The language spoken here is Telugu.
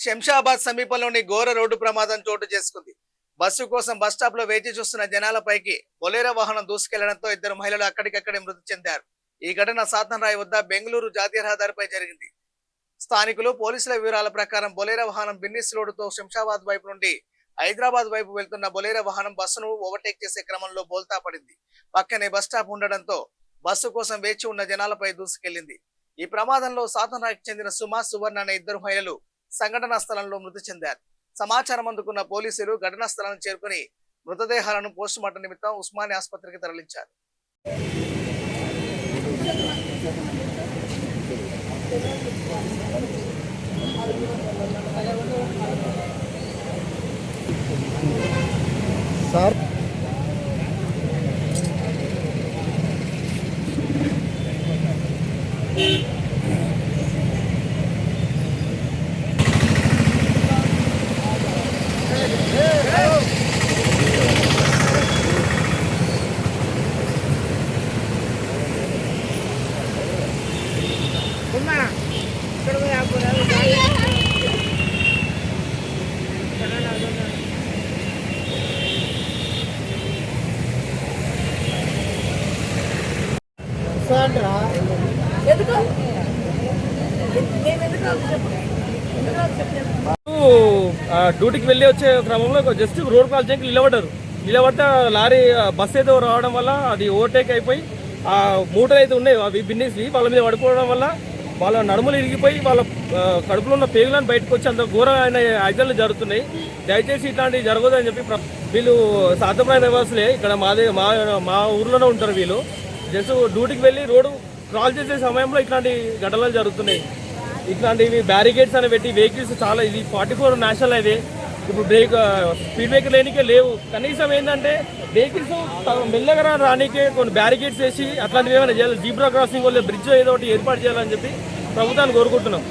శంషాబాద్ సమీపంలోని ఘోర రోడ్డు ప్రమాదం చోటు చేసుకుంది. బస్సు కోసం బస్టాప్ లో వేచి చూస్తున్న జనాలపైకి బొలేరో వాహనం దూసుకెళ్లడంతో ఇద్దరు మహిళలు అక్కడికక్కడే మృతి చెందారు. ఈ ఘటన సాతన్రాయ్ వద్ద బెంగళూరు జాతీయ రహదారిపై జరిగింది. స్థానికులు పోలీసుల వివరాల ప్రకారం బొలేరో వాహనం బిన్నిస్ రోడ్డుతో శంషాబాద్ వైపు నుండి హైదరాబాద్ వైపు వెళ్తున్న బొలేరో వాహనం బస్సును ఓవర్టేక్ చేసే క్రమంలో బోల్తా పడింది. పక్కనే బస్టాప్ ఉండడంతో బస్సు కోసం వేచి ఉన్న జనాలపై దూసుకెళ్లింది. ఈ ప్రమాదంలో సాతన్రాయ్కి చెందిన సుమా, సువర్ణ అనే ఇద్దరు మహిళలు సంఘటనా స్థలంలో మృతి చెందారు. సమాచారం అందుకున్న పోలీసులు ఘటనా స్థలానికి చేరుకుని మృతదేహాలను పోస్టుమార్టం నిమిత్తం ఉస్మానియా ఆసుపత్రికి తరలించారు. సార్ డ్యూటీకి వెళ్ళి వచ్చే క్రమంలో జస్ట్ రోడ్ క్రాస్ చేయడానికి నిలబడితే లారీ బస్ ఏదో రావడం వల్ల అది ఓవర్టేక్ అయిపోయి ఆ మూటలు అయితే ఉన్నాయి అవి బిన్నేసి వాళ్ళ మీద పడిపోవడం వల్ల వాళ్ళ నడుములు ఇరిగిపోయి వాళ్ళ కడుపులో ఉన్న పేగులను బయటకు వచ్చి అంత ఘోరమైన యాక్సిడెంట్లు జరుగుతున్నాయి. దయచేసి ఇట్లాంటివి జరగదని చెప్పి వీళ్ళు సాతన్రాయ్ నివాసులే, ఇక్కడ మా ఊర్లోనే ఉంటారు వీళ్ళు. జస్ట్ డ్యూటీకి వెళ్ళి రోడ్డు క్రాస్ చేసే సమయంలో ఇట్లాంటి ఘటనలు జరుగుతున్నాయి. ఇట్లాంటివి బ్యారికేడ్స్ అని పెట్టి వెహికల్స్ చాలా ఇది 44 నేషనల్ హైవే, ఇప్పుడు స్పీడ్ బ్రేకర్ లేనికే లేవు. కనీసం ఏంటంటే వెహికల్స్ మెల్లగా రానికే కొన్ని బ్యారికేడ్స్ వేసి అట్లాంటివి ఏమైనా చేయాలి. జీబ్రా క్రాసింగ్ వల్ల బ్రిడ్జ్ ఏదో ఒకటి ఏర్పాటు చేయాలని చెప్పి ప్రభుత్వాన్ని కోరుకుంటున్నాం.